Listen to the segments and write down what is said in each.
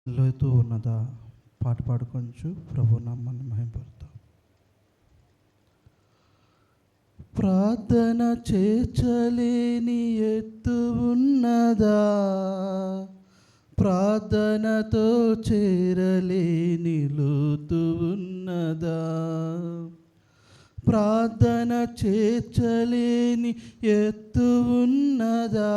లోతు ఉన్నదా పాట పాడుకొంచు ప్రభు నామాన్ని మహిమపడతాం. ప్రార్థన చేర్చలేని ఎత్తు ఉన్నదా, ప్రార్థనతో చేరలేని లోతు ఉన్నదా, ప్రార్థన చేర్చలేని ఎత్తు ఉన్నదా,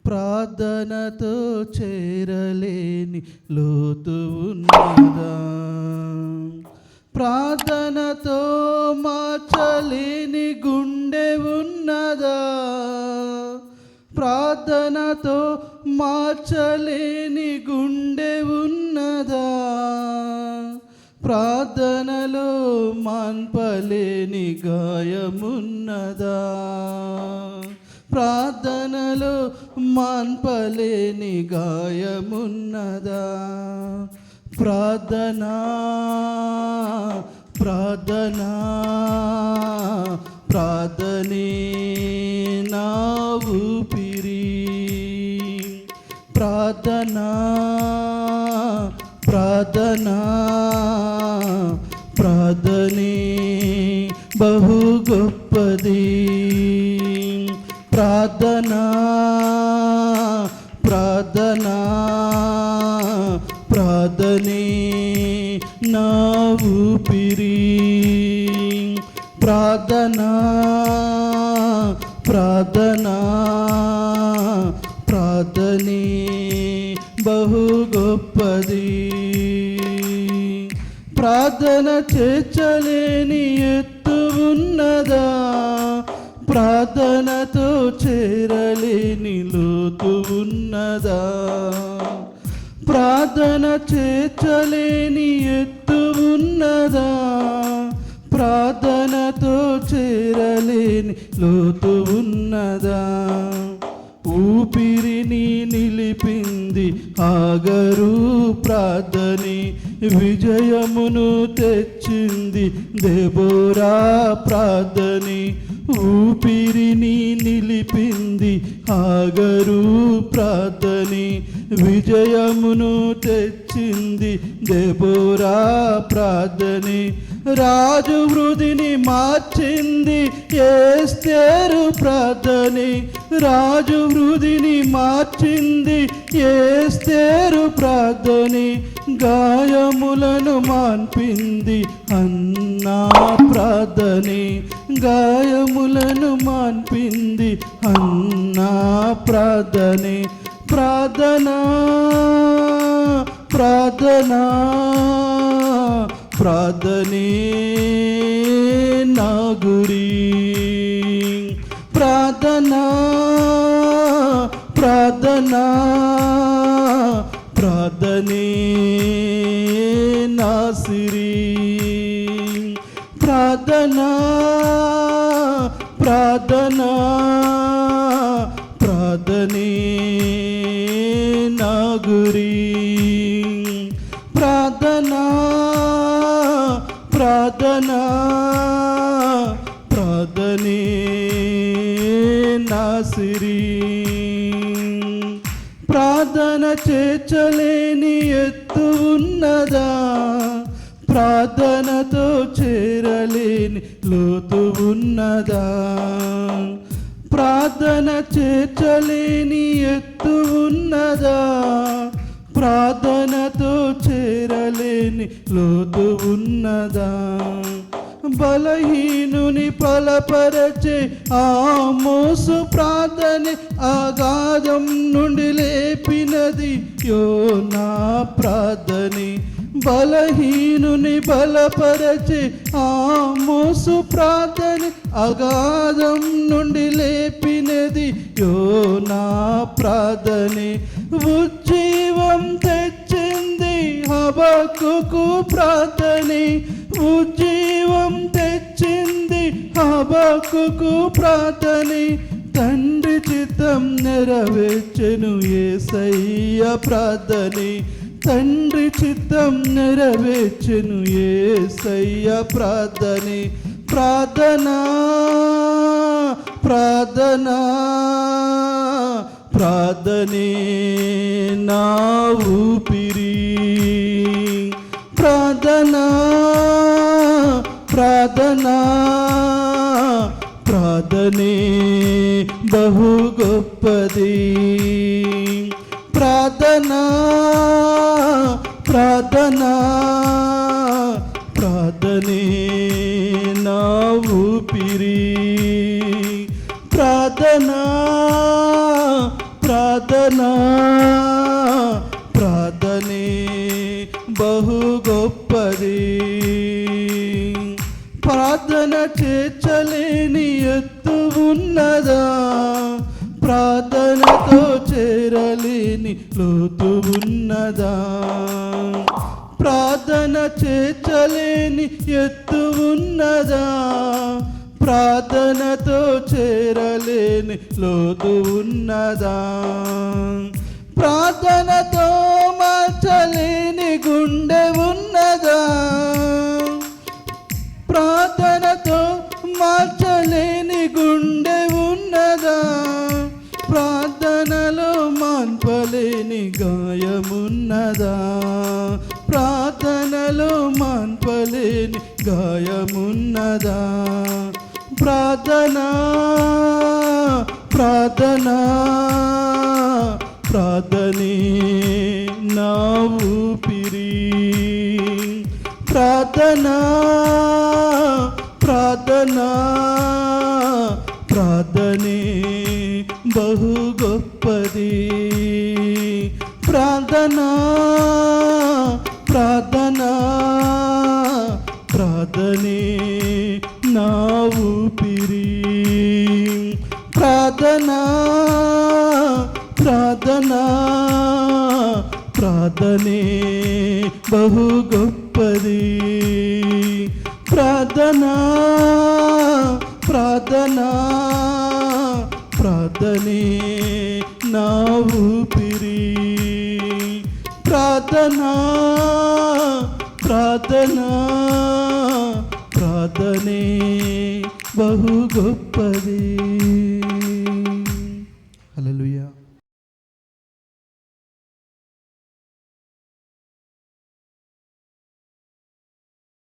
ప్రార్థనతో చేరలేని లోతు ఉన్నదా, ప్రార్థనతో మార్చలేని గుండె ఉన్నదా, ప్రార్థనతో మార్చలేని గుండె ఉన్నదా, ప్రార్థనలో మాన్పలేని గాయమున్నదా, ప్రార్థనలో మాన్పలేని గాయమున్నదా, ప్రార్థనా ప్రార్థనా ప్రార్థనే నా ఊపిరి, ప్రార్థనా ప్రార్థనా ప్రార్థనే బహు గొప్పది, ప్రార్థనా ప్రార్థనా ప్రార్థనే నా ఊపిరి, ప్రార్థనా ప్రార్థనా ప్రార్థనే బహు గొప్పది, ప్రార్థన చేర్చలేని ఎత్తు ఉన్నదా, ప్రార్థనతో చేరలేని లోతు ఉన్నదా, ప్రార్థన చేర్చలేని ఎత్తు ఉన్నదా, ప్రార్థనతో చేరలేని లోతు ఉన్నదా, ఊపిరిని నిలిపింది ఆగరు ప్రార్థనే, విజయమును తెచ్చింది దెబోరా ప్రార్థనే, ఊపిరిని నిలిపింది ఆగరు ప్రార్థనే, విజయమును తెచ్చింది దెబోరా ప్రార్థనే, రాజు వృధిని మార్చింది ఎస్తేరు ప్రార్థనే, రాజు వృధిని మార్చింది ఎస్తేరు ప్రార్థనే, గాయములను మాన్పింది అన్నా ప్రార్థనే, గాయములను మాన్పింది అన్నా ప్రార్థనే, ప్రార్థనా ప్రార్థనా ప్రార్థనే నా గురి, ప్రార్థనా ప్రార్థనా ప్రార్థనే నా సిరి, ప్రార్థనా ప్రార్థనా ప్రార్థనే నా గురి, ప్రార్థనా ప్రార్థనా ప్రార్థనే నా సిరి, ప్రార్థన చేర్చలేని ఎత్తు ఉన్నదా, ప్రార్థనతో చేరలేని లోతు ఉన్నదా, ప్రార్థన చేర్చలేని ఎత్తు ఉన్నదా, ప్రార్థనతో చేరలేని లోతు ఉన్నదా, బలహీనుని బలపరచే ఆమోసు ప్రార్థనే, అగాధం నుండి లేపినది యోనా ప్రార్థనే, బలహీనుని బలపరచే ఆమోసు ప్రార్థనే, అగాధం నుండి లేపినది యోనా ప్రార్థనే, ఉజ్జీవం తెచ్చింది హబక్కుకు ప్రార్థనే, ఉజ్జీవం తెచ్చింది హబక్కుకు ప్రార్థనే, తండ్రి చిత్తం నెరవేర్చెను యేసయ్య ప్రార్థనే, తండ్రి చిత్తం నెరవేర్చెను యేసయ్య ప్రార్థనే, ప్రార్థనా ప్రార్థనా ప్రార్థనే నా ఊపిరి, ప్రార్థనా ప్రార్థనా ప్రార్థనే బహు గొప్పది, ప్రార్థనా ప్రార్థనా ప్రార్థనే నా ఊపిరి, ప్రార్థనా ప్రార్థనా ప్రార్థనే బహు గొప్పది. ప్రార్థన చేర్చలేని ఎత్తు ఉన్నదా, ప్రార్థనతో చేరలేని లోతు ఉన్నదా, ప్రార్థన చేర్చలేని ఎత్తు ఉన్నదా, ప్రార్థనతో చేరలేని లోతు ఉన్నదా, ప్రార్థనతో మార్చలేని గుండె ఉన్నదా, ప్రార్థనతో మార్చలేని గుండె ఉన్నదా, ప్రార్థనలో మాన్పలేని గాయమున్నదా, ప్రార్థనలో మాన్పలేని గాయమున్నదా, ప్రార్థనా ప్రార్థనా ప్రార్థనే నా ఊపిరి, ప్రార్థనా ప్రార్థనా ప్రార్థనే బహు గొప్పది, ప్రార్థనా ప్రార్థనా ప్రార్థనే నా ఊపిరి, ప్రార్థనా ప్రార్థనా ప్రార్థనే బహు గొప్పది, ప్రార్థనా ప్రార్థనా ప్రార్థనే నా ఊపిరి, ప్రార్థనా ప్రార్థనా ప్రార్థనే బహు గొప్పది.